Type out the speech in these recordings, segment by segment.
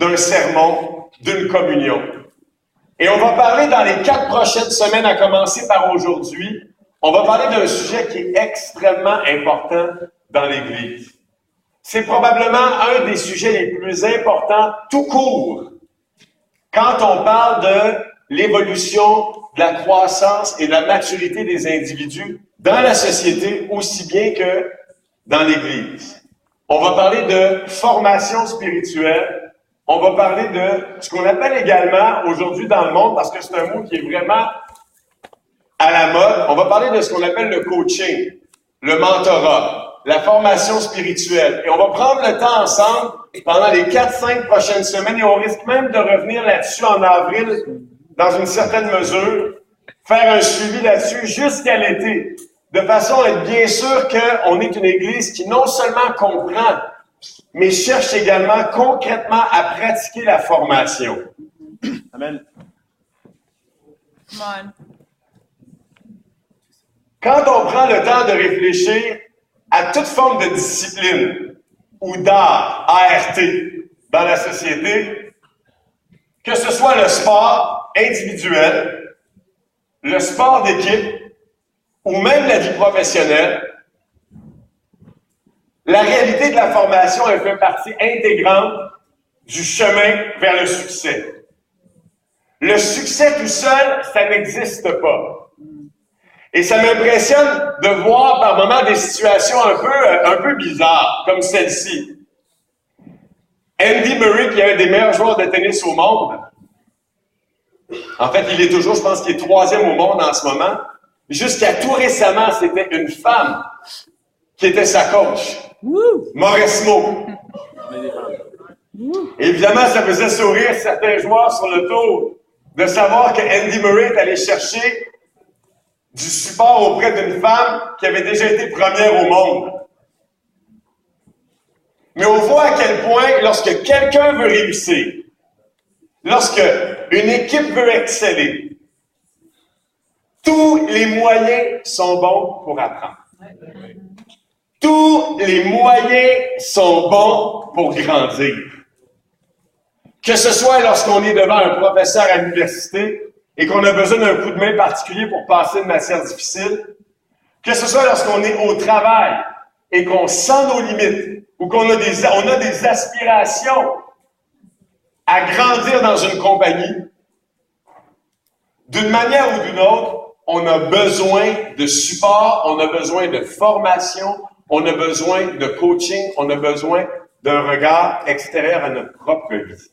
d'un sermon, d'une communion. Et on va parler dans les 4 prochaines semaines, à commencer par aujourd'hui, on va parler d'un sujet qui est extrêmement important dans l'Église. C'est probablement un des sujets les plus importants tout court quand on parle de l'évolution, de la croissance et de la maturité des individus dans la société aussi bien que dans l'Église. On va parler de formation spirituelle. On va parler de ce qu'on appelle également aujourd'hui dans le monde, parce que c'est un mot qui est vraiment à la mode, on va parler de ce qu'on appelle le coaching, le mentorat, la formation spirituelle. Et on va prendre le temps ensemble pendant les 4-5 prochaines semaines et on risque même de revenir là-dessus en avril, dans une certaine mesure, faire un suivi là-dessus jusqu'à l'été, de façon à être bien sûr qu'on est une Église qui non seulement comprend, mais cherche également concrètement à pratiquer la formation. Amen. Come on. Quand on prend le temps de réfléchir à toute forme de discipline ou d'art, ART, dans la société, que ce soit le sport individuel, le sport d'équipe ou même la vie professionnelle, la réalité de la formation, elle fait partie intégrante du chemin vers le succès. Le succès tout seul, ça n'existe pas. Et ça m'impressionne de voir par moments des situations un peu bizarres, comme celle-ci. Andy Murray, qui est un des meilleurs joueurs de tennis au monde, en fait, il est toujours, je pense qu'il est 3e au monde en ce moment, jusqu'à tout récemment, c'était une femme qui était sa coach. Maurice Mo. Évidemment, ça faisait sourire certains joueurs sur le tour de savoir que Andy Murray est allé chercher du support auprès d'une femme qui avait déjà été première au monde. Mais on voit à quel point, lorsque quelqu'un veut réussir, lorsque une équipe veut exceller, tous les moyens sont bons pour apprendre. Tous les moyens sont bons pour grandir. Que ce soit lorsqu'on est devant un professeur à l'université et qu'on a besoin d'un coup de main particulier pour passer une matière difficile, que ce soit lorsqu'on est au travail et qu'on sent nos limites ou qu'on a des aspirations à grandir dans une compagnie, d'une manière ou d'une autre, on a besoin de support, on a besoin de formation, on a besoin de coaching, on a besoin d'un regard extérieur à notre propre vie.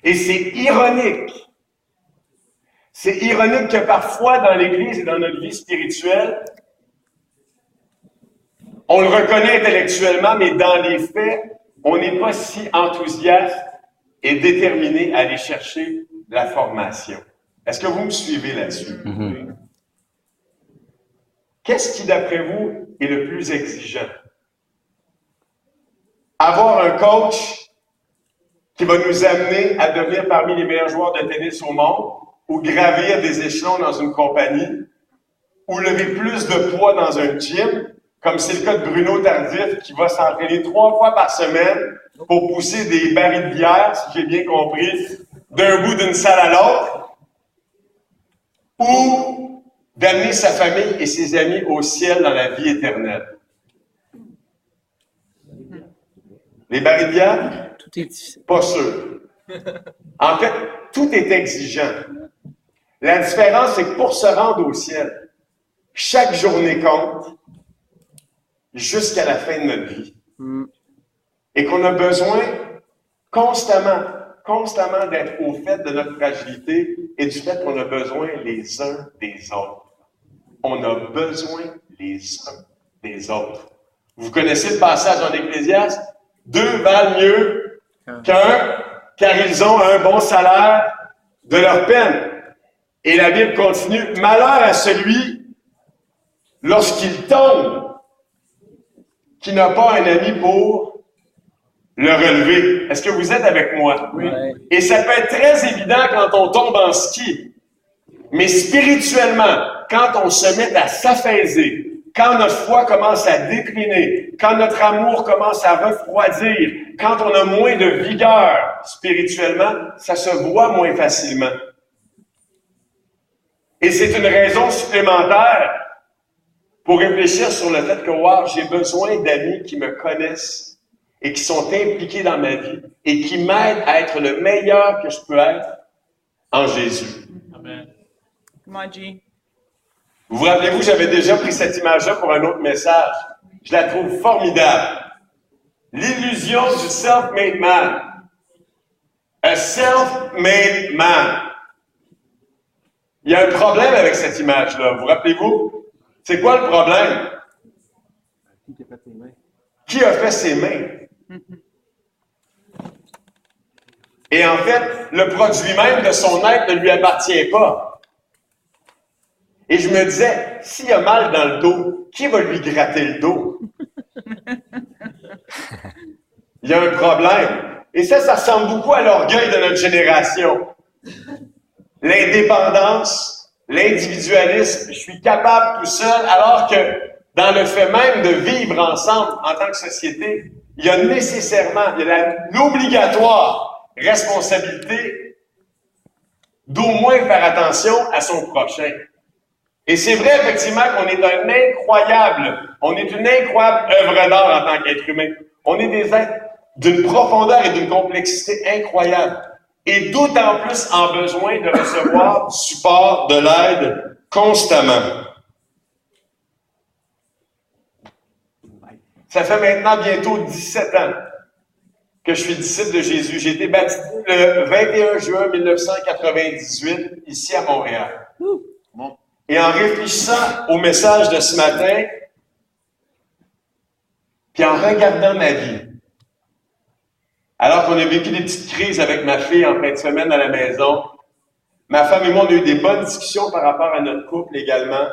Et c'est ironique. C'est ironique que parfois, dans l'Église et dans notre vie spirituelle, on le reconnaît intellectuellement, mais dans les faits, on n'est pas si enthousiaste et déterminé à aller chercher la formation. Est-ce que vous me suivez là-dessus? Mm-hmm. Qu'est-ce qui, d'après vous, est le plus exigeant? Avoir un coach qui va nous amener à devenir parmi les meilleurs joueurs de tennis au monde, ou gravir des échelons dans une compagnie, ou lever plus de poids dans un gym, comme c'est le cas de Bruno Tardif, qui va s'entraîner 3 fois par semaine pour pousser des barils de bière, si j'ai bien compris, d'un bout d'une salle à l'autre, ou d'amener sa famille et ses amis au ciel dans la vie éternelle. Les barils de bière? Tout est difficile. Pas sûr. En fait, tout est exigeant. La différence, c'est que pour se rendre au ciel, chaque journée compte jusqu'à la fin de notre vie. Et qu'on a besoin constamment d'être au fait de notre fragilité et du fait qu'on a besoin les uns des autres. On a besoin les uns des autres. Vous connaissez le passage en Ecclésiaste? 2 valent mieux qu'un, car ils ont un bon salaire de leur peine. Et la Bible continue, malheur à celui, lorsqu'il tombe, qui n'a pas un ami pour le relever. Est-ce que vous êtes avec moi? Oui. Et ça peut être très évident quand on tombe en ski. Mais spirituellement, quand on se met à s'affaiser, quand notre foi commence à décliner, quand notre amour commence à refroidir, quand on a moins de vigueur spirituellement, ça se voit moins facilement. Et c'est une raison supplémentaire pour réfléchir sur le fait que, wow, j'ai besoin d'amis qui me connaissent et qui sont impliqués dans ma vie et qui m'aident à être le meilleur que je peux être en Jésus. Amen. Come on, G. Vous vous rappelez-vous, j'avais déjà pris cette image-là pour un autre message. Je la trouve formidable. L'illusion du self-made man. A self-made man. Il y a un problème avec cette image-là. Vous rappelez-vous? C'est quoi le problème? Qui a fait ses mains? Qui a fait ses mains? Et en fait, le produit même de son être ne lui appartient pas. Et je me disais, s'il a mal dans le dos, qui va lui gratter le dos? Il y a un problème. Et ça ressemble beaucoup à l'orgueil de notre génération. L'indépendance, l'individualisme, je suis capable tout seul, alors que dans le fait même de vivre ensemble en tant que société, il y a nécessairement, il y a l'obligatoire responsabilité d'au moins faire attention à son prochain. Et c'est vrai, effectivement, qu'on est une incroyable œuvre d'art en tant qu'être humain. On est des êtres d'une profondeur et d'une complexité incroyable. Et d'autant plus en besoin de recevoir du support, de l'aide constamment. Ça fait maintenant bientôt 17 ans que je suis disciple de Jésus. J'ai été baptisé le 21 juin 1998 ici à Montréal. Et en réfléchissant au message de ce matin, puis en regardant ma vie, alors qu'on a vécu des petites crises avec ma fille en fin de semaine à la maison, ma femme et moi, on a eu des bonnes discussions par rapport à notre couple également.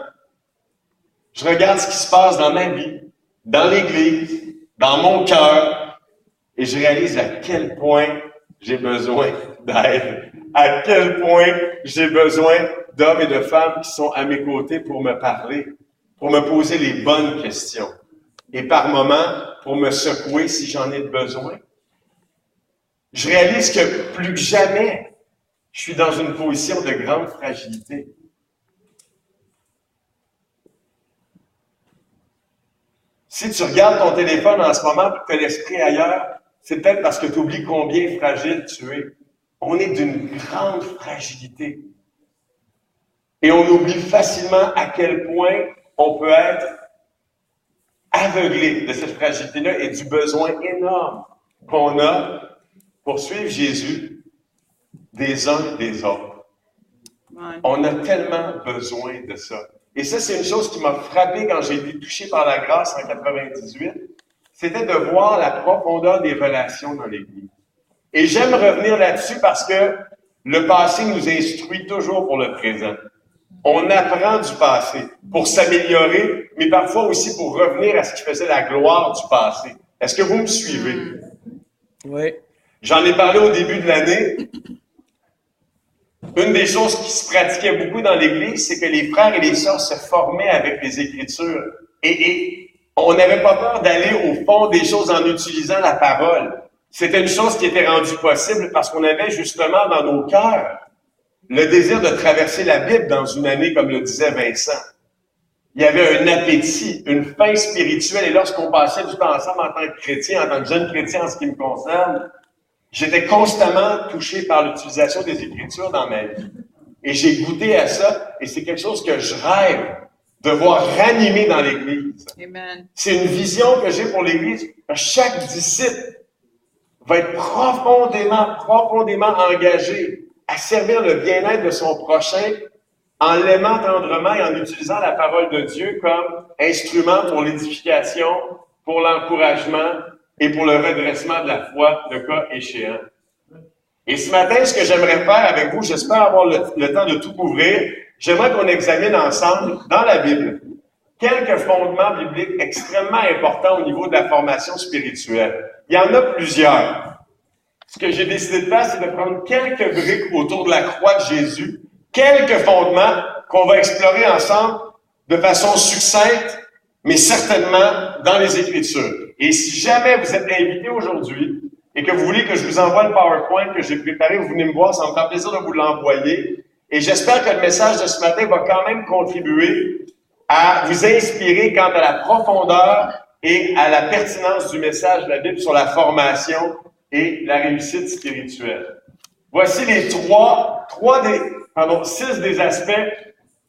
Je regarde ce qui se passe dans ma vie, dans l'Église, dans mon cœur, et je réalise à quel point j'ai besoin d'aide, à quel point j'ai besoin d'hommes et de femmes qui sont à mes côtés pour me parler, pour me poser les bonnes questions, et par moments, pour me secouer si j'en ai besoin. Je réalise que plus que jamais, je suis dans une position de grande fragilité. Si tu regardes ton téléphone en ce moment et que tu as l'esprit ailleurs, c'est peut-être parce que tu oublies combien fragile tu es. On est d'une grande fragilité. Et on oublie facilement à quel point on peut être aveuglé de cette fragilité-là et du besoin énorme qu'on a pour suivre Jésus des uns et des autres. On a tellement besoin de ça. Et ça, c'est une chose qui m'a frappé quand j'ai été touché par la grâce en 98. C'était de voir la profondeur des relations dans l'Église. Et j'aime revenir là-dessus parce que le passé nous instruit toujours pour le présent. On apprend du passé pour s'améliorer, mais parfois aussi pour revenir à ce qui faisait la gloire du passé. Est-ce que vous me suivez? Oui. J'en ai parlé au début de l'année. Une des choses qui se pratiquait beaucoup dans l'Église, c'est que les frères et les sœurs se formaient avec les Écritures. Et on n'avait pas peur d'aller au fond des choses en utilisant la parole. C'était une chose qui était rendue possible parce qu'on avait justement dans nos cœurs le désir de traverser la Bible dans une année, comme le disait Vincent. Il y avait un appétit, une faim spirituelle. Et lorsqu'on passait du temps ensemble en tant que chrétien, en tant que jeune chrétien en ce qui me concerne, j'étais constamment touché par l'utilisation des Écritures dans ma vie. Et j'ai goûté à ça, et c'est quelque chose que je rêve de voir ranimer dans l'Église. Amen. C'est une vision que j'ai pour l'Église. Chaque disciple va être profondément engagé à servir le bien-être de son prochain en l'aimant tendrement et en utilisant la parole de Dieu comme instrument pour l'édification, pour l'encouragement et pour le redressement de la foi, le cas échéant. Et ce matin, ce que j'aimerais faire avec vous, j'espère avoir le temps de tout couvrir, j'aimerais qu'on examine ensemble, dans la Bible, quelques fondements bibliques extrêmement importants au niveau de la formation spirituelle. Il y en a plusieurs. Ce que j'ai décidé de faire, c'est de prendre quelques briques autour de la croix de Jésus, quelques fondements qu'on va explorer ensemble de façon succincte mais certainement dans les Écritures. Et si jamais vous êtes invité aujourd'hui et que vous voulez que je vous envoie le PowerPoint que j'ai préparé, vous venez me voir, ça me fait plaisir de vous l'envoyer. Et j'espère que le message de ce matin va quand même contribuer à vous inspirer quant à la profondeur et à la pertinence du message de la Bible sur la formation et la réussite spirituelle. Voici les six des aspects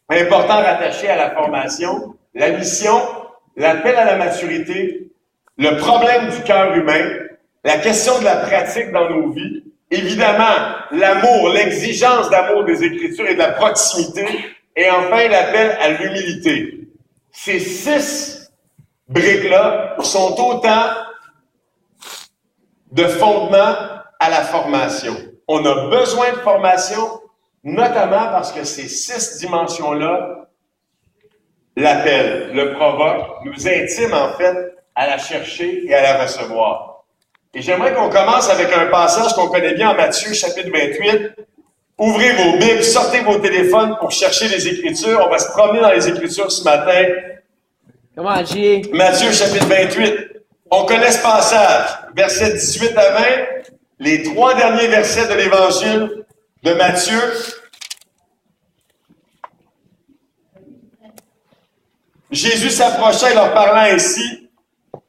importants rattachés à la formation: la mission, l'appel à la maturité, le problème du cœur humain, la question de la pratique dans nos vies, évidemment, l'amour, l'exigence d'amour des Écritures et de la proximité, et enfin l'appel à l'humilité. Ces 6 briques-là sont autant de fondements à la formation. On a besoin de formation, notamment parce que ces 6 dimensions-là l'appellent, le provoquent, nous intiment en fait à la chercher et à la recevoir. Et j'aimerais qu'on commence avec un passage qu'on connaît bien en Matthieu, chapitre 28. Ouvrez vos Bibles, sortez vos téléphones pour chercher les Écritures. On va se promener dans les Écritures ce matin. Comment, J? Matthieu, chapitre 28. On connaît ce passage, versets 18 à 20, les 3 derniers versets de l'Évangile de Matthieu. Jésus s'approcha et leur parlant ainsi: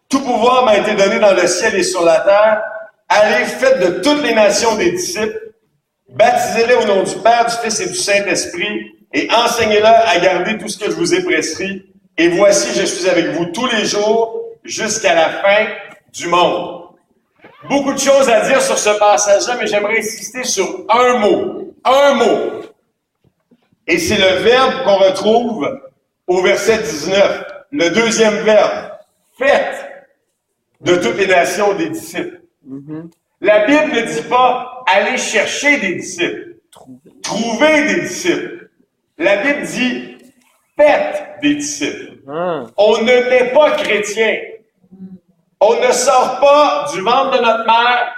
tout pouvoir m'a été donné dans le ciel et sur la terre. Allez, faites de toutes les nations des disciples, baptisez-les au nom du Père, du Fils et du Saint-Esprit, et enseignez-leur à garder tout ce que je vous ai prescrit. Et voici, je suis avec vous tous les jours jusqu'à la fin du monde. Beaucoup de choses à dire sur ce passage-là, mais j'aimerais insister sur un mot. Un mot. Et c'est le verbe qu'on retrouve au verset 19. Le deuxième verbe. Faites de toutes les nations des disciples. La Bible ne dit pas aller chercher des disciples. Trouver des disciples. La Bible dit faites des disciples. On ne naît pas chrétien. On ne sort pas du ventre de notre mère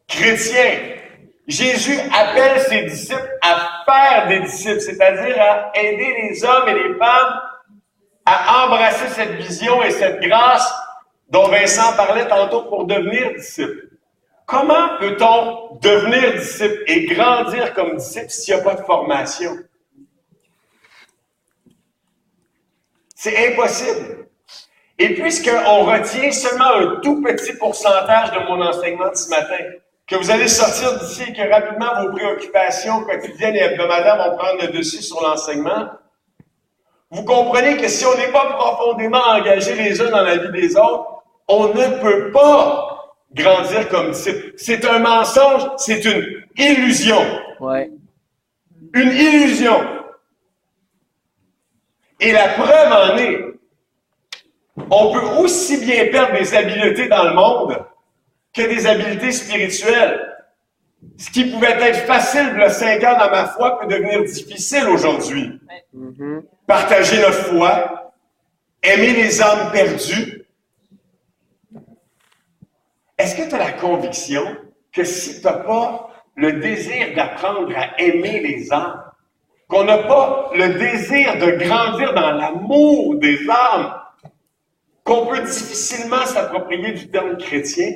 chrétien. Jésus appelle ses disciples à faire des disciples, c'est-à-dire à aider les hommes et les femmes à embrasser cette vision et cette grâce dont Vincent parlait tantôt pour devenir disciple. Comment peut-on devenir disciple et grandir comme disciple s'il n'y a pas de formation? C'est impossible. Et puisqu'on retient seulement un tout petit pourcentage de mon enseignement de ce matin, que vous allez sortir d'ici et que rapidement vos préoccupations quotidiennes et hebdomadaires vont prendre le dessus sur l'enseignement, vous comprenez que si on n'est pas profondément engagés les uns dans la vie des autres, on ne peut pas grandir comme disciple. C'est un mensonge, c'est une illusion. Ouais. Une illusion. Et la preuve en est, on peut aussi bien perdre des habiletés dans le monde que des habiletés spirituelles. Ce qui pouvait être facile il y a 5 ans dans ma foi peut devenir difficile aujourd'hui. Partager notre foi, aimer les âmes perdues. Est-ce que tu as la conviction que si tu n'as pas le désir d'apprendre à aimer les âmes, qu'on n'a pas le désir de grandir dans l'amour des âmes, qu'on peut difficilement s'approprier du terme chrétien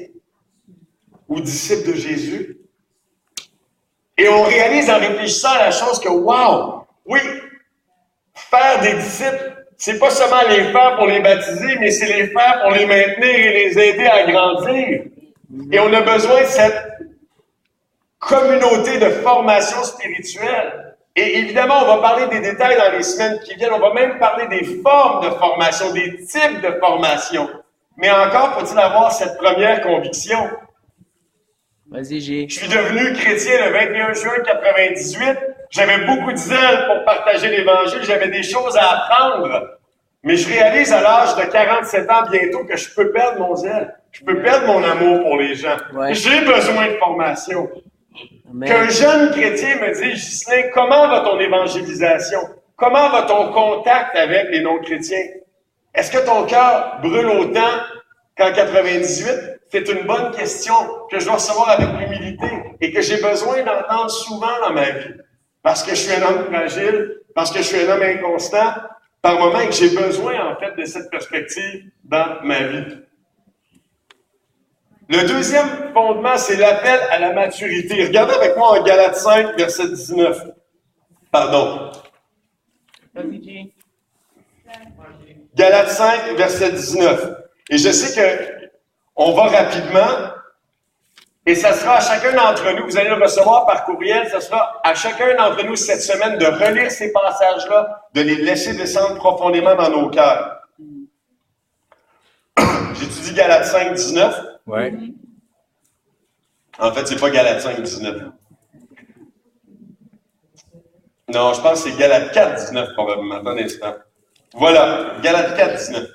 ou disciple de Jésus? Et on réalise en réfléchissant à la chose que, wow, oui, faire des disciples, c'est pas seulement les faire pour les baptiser, mais c'est les faire pour les maintenir et les aider à grandir. Et on a besoin de cette communauté de formation spirituelle. Et évidemment, on va parler des détails dans les semaines qui viennent. On va même parler des formes de formation, des types de formation. Mais encore, faut-il avoir cette première conviction? Vas-y, J. Je suis devenu chrétien le 21 juin 1998. J'avais beaucoup de zèle pour partager l'Évangile. J'avais des choses à apprendre. Mais je réalise à l'âge de 47 ans bientôt que je peux perdre mon zèle. Je peux perdre mon amour pour les gens. Ouais. J'ai besoin de formation. Amen. Qu'un jeune chrétien me dise, Ghislain, comment va ton évangélisation? Comment va ton contact avec les non-chrétiens? Est-ce que ton cœur brûle autant qu'en 98? C'est une bonne question que je dois recevoir avec humilité et que j'ai besoin d'entendre souvent dans ma vie. Parce que je suis un homme fragile, parce que je suis un homme inconstant, par moment et que j'ai besoin, en fait, de cette perspective dans ma vie. Le deuxième fondement, c'est l'appel à la maturité. Regardez avec moi en Galates 5, verset 19. Pardon. Vas-y, G. Galates 5, verset 19. Et je sais que on va rapidement, et ça sera à chacun d'entre nous, vous allez le recevoir par courriel, ça sera à chacun d'entre nous cette semaine de relire ces passages-là, de les laisser descendre profondément dans nos cœurs. J'étudie Galates 5, 19. Ouais. En fait, c'est pas Galates 5, 19. Non, je pense que c'est Galates 4, 19 probablement. Attends un instant. Voilà, Galates 4, 19.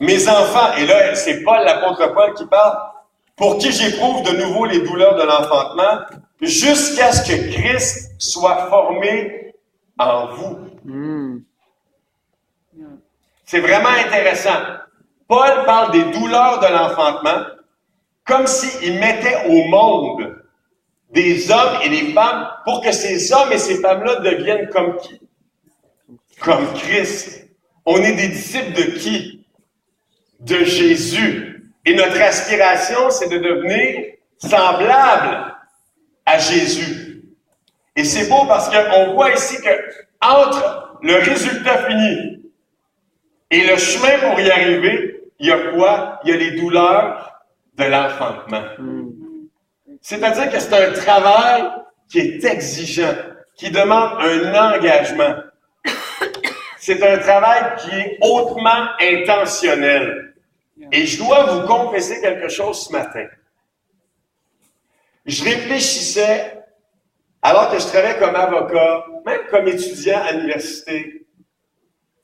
Mes enfants, et là, c'est Paul, l'apôtre Paul qui parle, pour qui j'éprouve de nouveau les douleurs de l'enfantement, jusqu'à ce que Christ soit formé en vous. C'est vraiment intéressant. Paul parle des douleurs de l'enfantement comme s'il mettait au monde des hommes et des femmes pour que ces hommes et ces femmes-là deviennent comme qui? Comme Christ. On est des disciples de qui? De Jésus. Et notre aspiration, c'est de devenir semblable à Jésus. Et c'est beau parce qu'on voit ici que entre le résultat fini et le chemin pour y arriver, il y a quoi? Il y a les douleurs de l'enfantement. C'est-à-dire que c'est un travail qui est exigeant, qui demande un engagement. C'est un travail qui est hautement intentionnel. Et je dois vous confesser quelque chose ce matin. Je réfléchissais, alors que je travaillais comme avocat, même comme étudiant à l'université,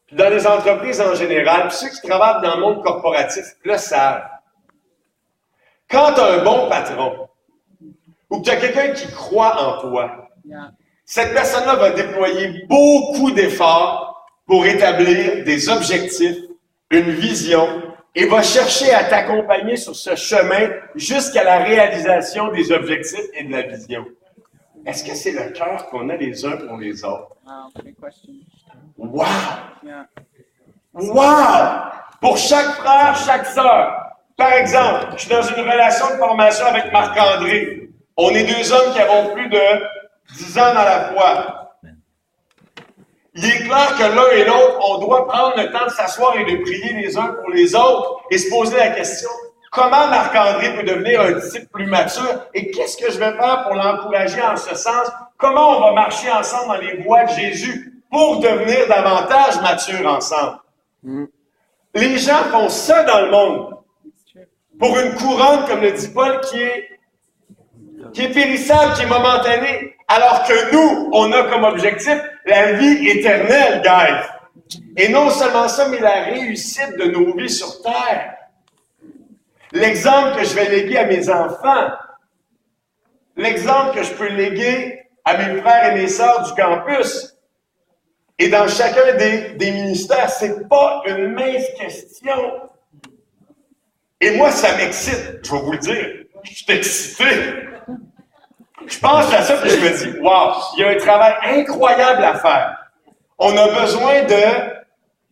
puis dans les entreprises en général, puis ceux qui travaillent dans le monde corporatif le savent. Quand tu as un bon patron, ou que tu as quelqu'un qui croit en toi, cette personne-là va déployer beaucoup d'efforts pour établir des objectifs, une vision, et va chercher à t'accompagner sur ce chemin jusqu'à la réalisation des objectifs et de la vision. Est-ce que c'est le cœur qu'on a les uns pour les autres? Wow, big question. Wow! Yeah. Wow! Pour chaque frère, chaque sœur. Par exemple, je suis dans une relation de formation avec Marc-André. On est deux hommes qui avons plus de 10 ans dans la foi. Il est clair que l'un et l'autre, on doit prendre le temps de s'asseoir et de prier les uns pour les autres et se poser la question, comment Marc-André peut devenir un disciple plus mature et qu'est-ce que je vais faire pour l'encourager en ce sens? Comment on va marcher ensemble dans les voies de Jésus pour devenir davantage mature ensemble? Les gens font ça dans le monde pour une couronne, comme le dit Paul, qui est périssable, qui est momentanée. Alors que nous, on a comme objectif la vie éternelle, guys. Et non seulement ça, mais la réussite de nos vies sur Terre. L'exemple que je vais léguer à mes enfants, l'exemple que je peux léguer à mes frères et mes sœurs du campus, et dans chacun des ministères, c'est pas une mince question. Et moi, ça m'excite, je vais vous le dire. Je suis excité. Je pense à ça et je me dis, wow, il y a un travail incroyable à faire. On a besoin de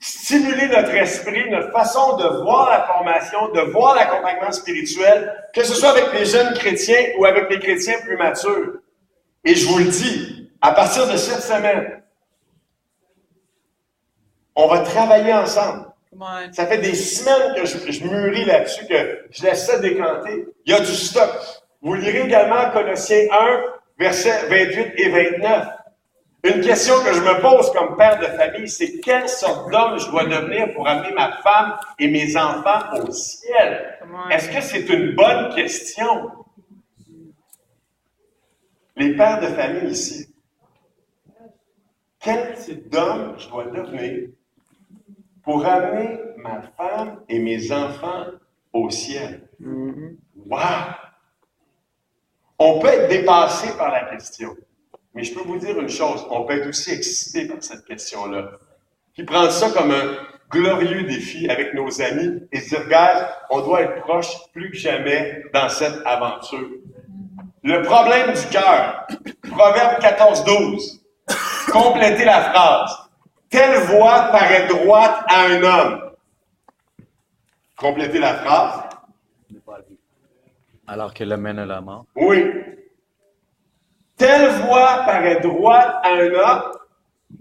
stimuler notre esprit, notre façon de voir la formation, de voir l'accompagnement spirituel, que ce soit avec les jeunes chrétiens ou avec les chrétiens plus matures. Et je vous le dis, à partir de cette semaine, on va travailler ensemble. Come on. Ça fait des semaines que je mûris là-dessus, que je laisse ça décanter. Il y a du stock. Vous lirez également Colossiens 1, versets 28 et 29. Une question que je me pose comme père de famille, c'est quelle sorte d'homme je dois devenir pour amener ma femme et mes enfants au ciel? Est-ce que c'est une bonne question? Les pères de famille ici, quel type d'homme je dois devenir pour amener ma femme et mes enfants au ciel? Wow! On peut être dépassé par la question, mais je peux vous dire une chose, on peut être aussi excité par cette question-là. Puis prendre ça comme un glorieux défi avec nos amis et se dire, guys, on doit être proches plus que jamais dans cette aventure. Le problème du cœur, Proverbe 14, 12. Complétez la phrase. telle voie paraît droite à un homme. Complétez la phrase. Alors que le mène à la mort. Oui. Telle voie paraît droite à un homme,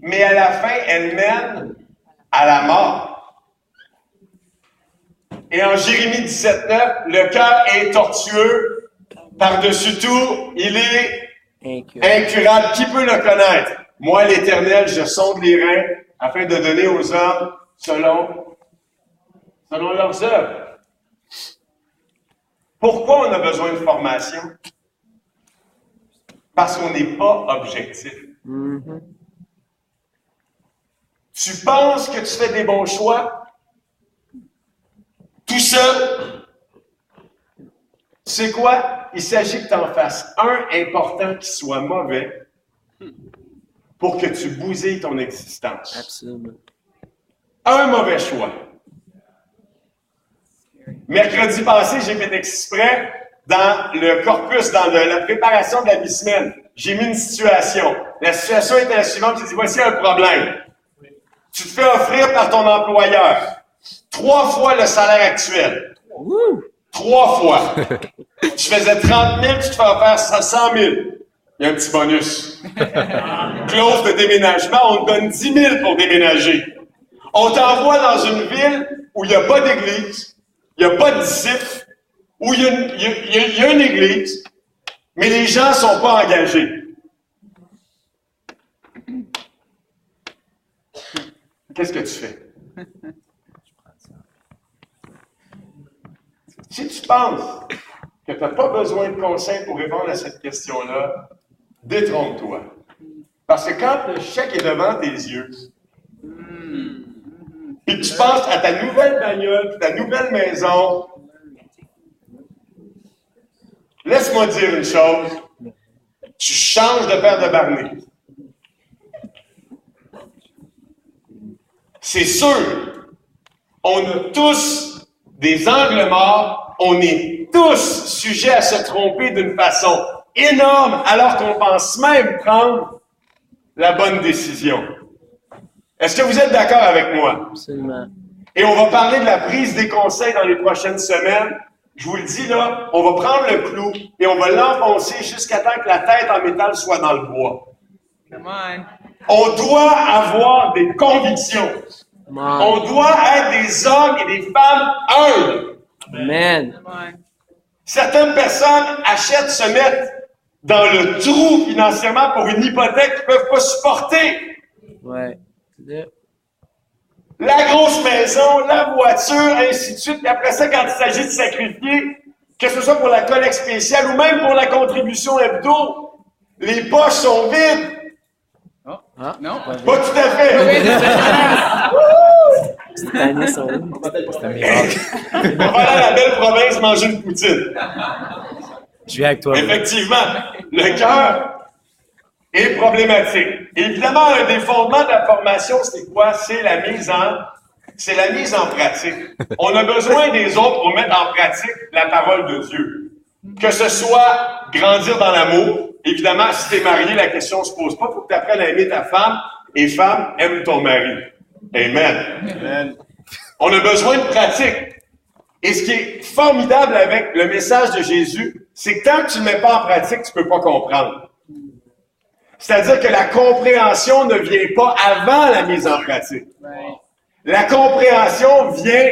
mais à la fin, elle mène à la mort. Et en Jérémie 17:9, le cœur est tortueux. Par-dessus tout, il est incurable. Qui peut le connaître? Moi, l'Éternel, je sonde les reins afin de donner aux hommes selon leurs œuvres. Pourquoi on a besoin de formation? Parce qu'on n'est pas objectif. Tu penses que tu fais des bons choix? Tout seul? Tu sais quoi? Il s'agit que tu en fasses un important qui soit mauvais pour que tu bousilles ton existence. Absolument. Un mauvais choix. Mercredi passé, j'ai fait exprès dans le corpus, dans la préparation de la mi-semaine. J'ai mis une situation. La situation était la suivante. J'ai dit, voici un problème. Tu te fais offrir par ton employeur 3 fois le salaire actuel. 3 fois. Tu faisais 30 000, tu te fais offrir 100 000. Il y a un petit bonus. Clause de déménagement, on te donne 10 000 pour déménager. On t'envoie dans une ville où il n'y a pas d'église, il n'y a pas de disciples, où il y a une église, mais les gens ne sont pas engagés. Qu'est-ce que tu fais? Si tu penses que tu n'as pas besoin de conseils pour répondre à cette question-là, détrompe-toi. Parce que quand le chèque est devant tes yeux, puis que tu penses à ta nouvelle bagnole, ta nouvelle maison, laisse-moi dire une chose, tu changes de paire de barnets. C'est sûr, on a tous des angles morts, on est tous sujets à se tromper d'une façon énorme, alors qu'on pense même prendre la bonne décision. Est-ce que vous êtes d'accord avec moi? Absolument. Et on va parler de la prise des conseils dans les prochaines semaines. Je vous le dis là, on va prendre le clou et on va l'enfoncer jusqu'à temps que la tête en métal soit dans le bois. Come on. On doit avoir des convictions. On doit être des hommes et des femmes humbles. Amen. Come on. Certaines personnes se mettent dans le trou financièrement pour une hypothèque qu'ils ne peuvent pas supporter. Ouais. La grosse maison, la voiture, ainsi de suite. Et après ça, quand il s'agit de sacrifier, que ce soit pour la collecte spéciale ou même pour la contribution hebdo, les poches sont vides. Oh, Ah, non. Pas tout à fait. cette année, ça va. C'est un miracle. On va aller à la belle province manger une poutine. Je viens avec toi. Effectivement, le cœur est problématique. Évidemment, un des fondements de la formation, c'est quoi? C'est la mise en pratique. On a besoin des autres pour mettre en pratique la parole de Dieu. Que ce soit grandir dans l'amour. Évidemment, si tu es marié, la question ne se pose pas. Il faut que tu apprennes à aimer ta femme. Et femme, aime ton mari. Amen. Amen. On a besoin de pratique. Et ce qui est formidable avec le message de Jésus, c'est que tant que tu ne le mets pas en pratique, tu ne peux pas comprendre. C'est-à-dire que la compréhension ne vient pas avant la mise en pratique. Right. La compréhension vient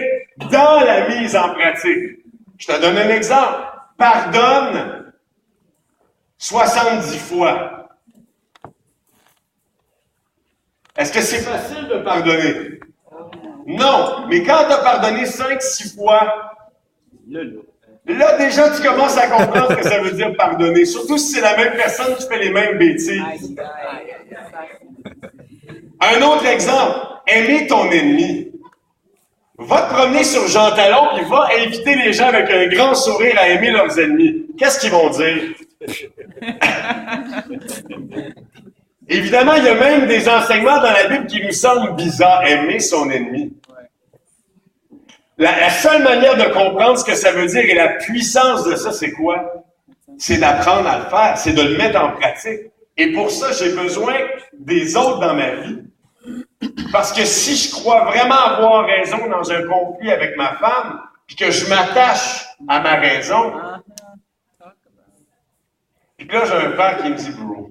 dans la mise en pratique. Je te donne un exemple. Pardonne 70 fois. Est-ce que c'est facile de pardonner? Non. Mais quand tu as pardonné 5-6 fois, là, déjà, tu commences à comprendre ce que ça veut dire pardonner. Surtout si c'est la même personne qui fait les mêmes bêtises. Un autre exemple, aimer ton ennemi. Va te promener sur Jean Talon et va inviter les gens avec un grand sourire à aimer leurs ennemis. Qu'est-ce qu'ils vont dire? Évidemment, il y a même des enseignements dans la Bible qui nous semblent bizarres. Aimer son ennemi. La seule manière de comprendre ce que ça veut dire et la puissance de ça, c'est quoi? C'est d'apprendre à le faire, c'est de le mettre en pratique. Et pour ça, j'ai besoin des autres dans ma vie Parce que si je crois vraiment avoir raison dans un conflit avec ma femme, puis que je m'attache à ma raison, puis là, j'ai un père qui me dit, bro.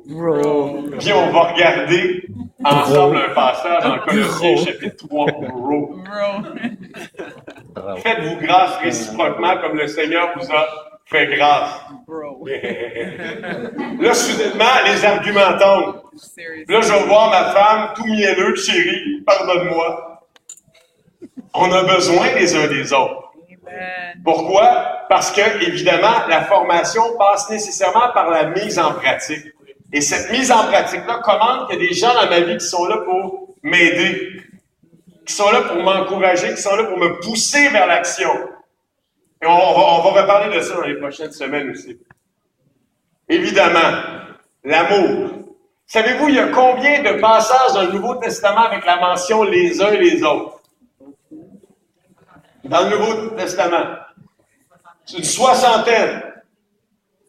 Bro. Puis on va regarder ensemble un passage en Colossiens chapitre 3, bro. Bro. Faites-vous grâce réciproquement comme le Seigneur vous a fait grâce. Bro. Là, soudainement, les arguments tombent. Serious. Là, je vais voir ma femme, tout mielleux, chérie, pardonne-moi. On a besoin les uns des autres. Amen. Pourquoi? Parce que, évidemment, la formation passe nécessairement par la mise en pratique. Et cette mise en pratique-là commande qu'il y a des gens dans ma vie qui sont là pour m'aider, qui sont là pour m'encourager, qui sont là pour me pousser vers l'action. Et on va reparler de ça dans les prochaines semaines aussi. Évidemment, l'amour. Savez-vous, il y a combien de passages dans le Nouveau Testament avec la mention les uns les autres? Dans le Nouveau Testament. C'est une soixantaine.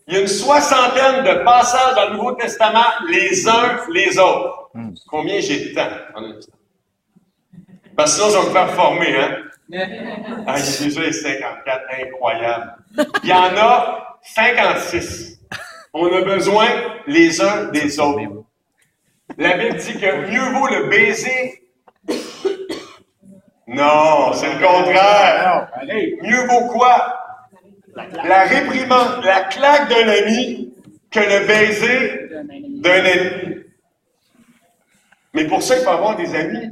Il y a une soixantaine de passages dans le Nouveau Testament, les uns les autres. Combien j'ai de temps? Parce que sinon, je vais me faire former, hein? Ah, j'ai déjà les 54, incroyable. Il y en a 56. On a besoin les uns des autres. La Bible dit que mieux vaut le baiser. Non, c'est le contraire. Mieux vaut quoi? La réprimande, la claque d'un ami que le baiser d'un ennemi. Mais pour ça, il faut avoir des amis.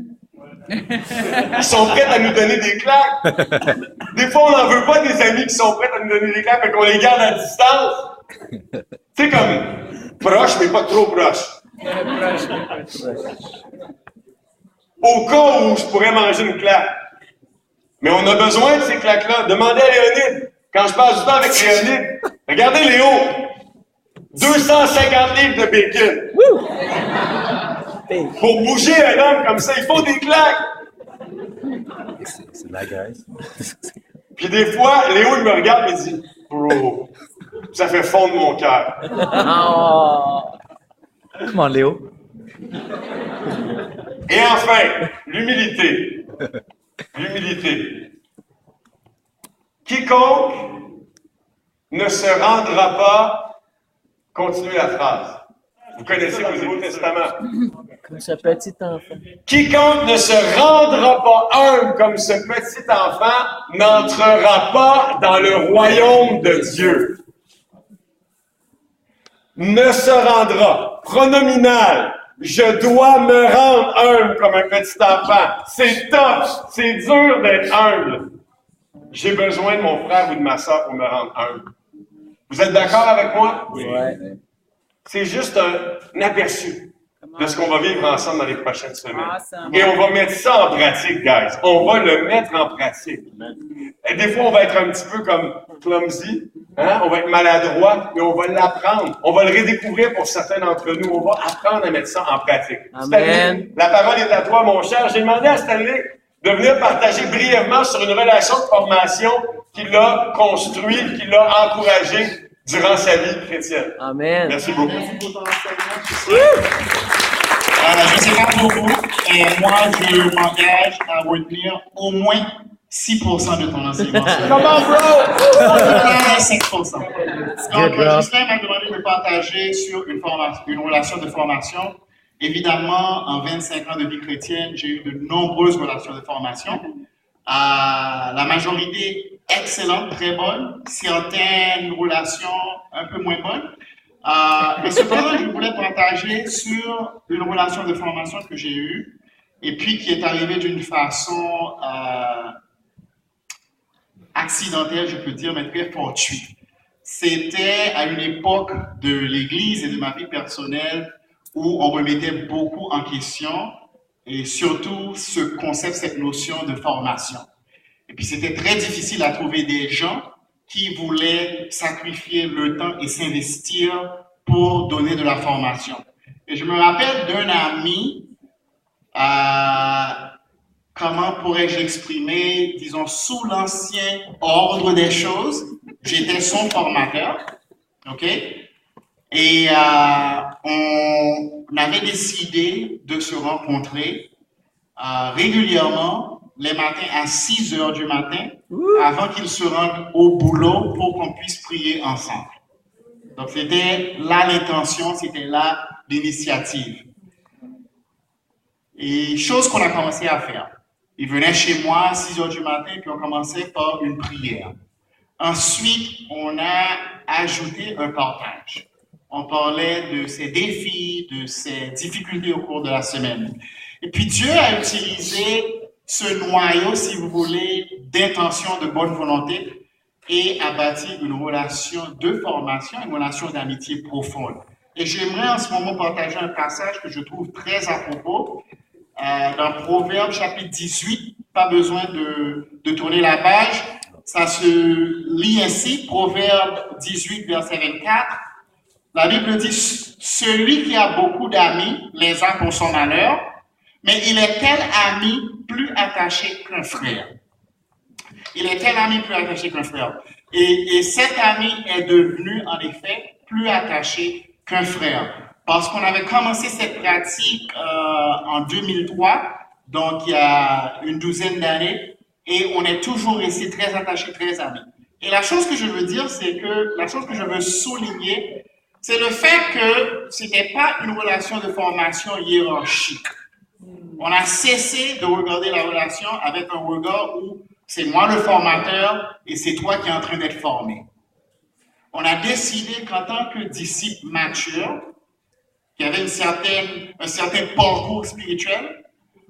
Ils sont prêts à nous donner des claques. Des fois, on n'en veut pas des amis qui sont prêts à nous donner des claques, fait qu'on les garde à distance. Tu sais, comme proche, mais pas trop proche. Au cas où je pourrais manger une claque. Mais on a besoin de ces claques-là. Demandez à Léonide. Quand je passe du temps avec Léonide, regardez Léo. 250 livres de bacon. Pour bouger un homme comme ça, il faut des claques. C'est de la graisse. Puis des fois, Léo, il me regarde et me dit, bro, ça fait fondre mon cœur. Oh. Comment, Léo? Et enfin, l'humilité. L'humilité. Quiconque ne se rendra pas, continuez la phrase. Vous connaissez le Nouveau Testament. Comme ce petit enfant. Quiconque ne se rendra pas humble comme ce petit enfant n'entrera pas dans le royaume de Dieu. Ne se rendra. Pronominal. Je dois me rendre humble comme un petit enfant. C'est tough. C'est dur d'être humble. J'ai besoin de mon frère ou de ma soeur pour me rendre humble. Vous êtes d'accord avec moi? Ouais. C'est juste un aperçu de ce qu'on va vivre ensemble dans les prochaines semaines. Awesome. Et on va mettre ça en pratique, guys. On va le mettre en pratique. Et des fois, on va être un petit peu comme clumsy, hein? On va être maladroit, mais on va l'apprendre. On va le redécouvrir pour certains d'entre nous. On va apprendre à mettre ça en pratique. Amen. Stanley, la parole est à toi, mon cher. J'ai demandé à Stanley de venir partager brièvement sur une relation de formation qu'il a construite, qu'il a encouragée durant sa vie chrétienne. Amen. Merci beaucoup. Merci pour ton enseignement. Je ne sais pas pour vous, et moi, je m'engage à retenir au moins 6% de ton enseignement. Comment, bro? 5%. Donc, Justin m'a demandé de partager sur une relation de formation. Évidemment, en 25 ans de vie chrétienne, j'ai eu de nombreuses relations de formation. La majorité excellente, très bonne, certaines relations un peu moins bonnes. Mais cependant, je voulais partager sur une relation de formation que j'ai eue et puis qui est arrivée d'une façon accidentelle, je peux dire, mais très fortuite. C'était à une époque de l'Église et de ma vie personnelle où on remettait beaucoup en question et surtout ce concept, cette notion de formation. Et puis c'était très difficile à trouver des gens qui voulaient sacrifier le temps et s'investir pour donner de la formation. Et je me rappelle d'un ami, comment pourrais-je l'exprimer, disons, sous l'ancien ordre des choses, j'étais son formateur, ok? Et on avait décidé de se rencontrer régulièrement les matins à 6 heures du matin avant qu'ils se rendent au boulot pour qu'on puisse prier ensemble. Donc, c'était là l'intention, c'était là l'initiative. Et chose qu'on a commencé à faire. Ils venaient chez moi à 6 heures du matin, puis on commençait par une prière. Ensuite, on a ajouté un partage. On parlait de ses défis, de ses difficultés au cours de la semaine. Et puis Dieu a utilisé ce noyau, si vous voulez, d'intention, de bonne volonté, et a bâti une relation de formation, une relation d'amitié profonde. Et j'aimerais en ce moment partager un passage que je trouve très à propos, dans Proverbes chapitre 18, pas besoin de tourner la page, ça se lit ainsi, Proverbes 18, verset 24, la Bible dit, celui qui a beaucoup d'amis les a pour son malheur, mais il est tel ami plus attaché qu'un frère. Il est tel ami plus attaché qu'un frère. Et cet ami est devenu, en effet, plus attaché qu'un frère. Parce qu'on avait commencé cette pratique en 2003, donc il y a une douzaine d'années, et on est toujours resté très attachés, très amis. Et la chose que je veux dire, c'est que, la chose que je veux souligner, c'est le fait que ce n'était pas une relation de formation hiérarchique. On a cessé de regarder la relation avec un regard où c'est moi le formateur et c'est toi qui es en train d'être formé. On a décidé qu'en tant que disciple mature, qui avait un certain parcours spirituel,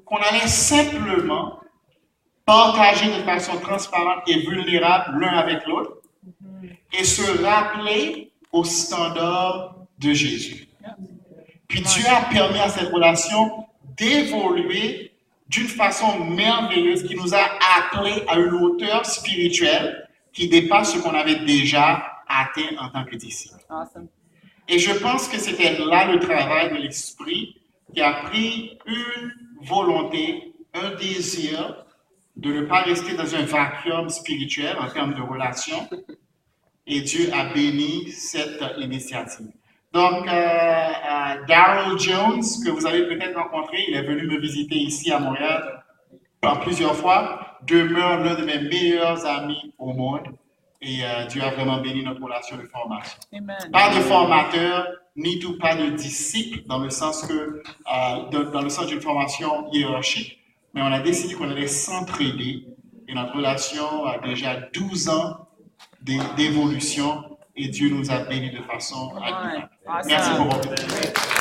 qu'on allait simplement partager de façon transparente et vulnérable l'un avec l'autre et se rappeler au standard de Jésus. Puis Dieu a permis à cette relation d'évoluer d'une façon merveilleuse qui nous a appelés à une hauteur spirituelle qui dépasse ce qu'on avait déjà atteint en tant que disciples. Awesome. Et je pense que c'était là le travail de l'Esprit qui a pris une volonté, un désir de ne pas rester dans un vacuum spirituel en termes de relations. Et Dieu a béni cette initiative. Donc, Darrell Jones, que vous avez peut-être rencontré, il est venu me visiter ici à Montréal plusieurs fois, demeure l'un de mes meilleurs amis au monde. Et Dieu a vraiment béni notre relation de formation. Amen. Pas de formateur, ni tout pas de disciple, dans le sens que, dans le sens d'une formation hiérarchique, mais on a décidé qu'on allait s'entraider. Et notre relation a déjà 12 ans d'évolution et Dieu nous a bénis de façon admirable. Awesome. Merci pour votre attention.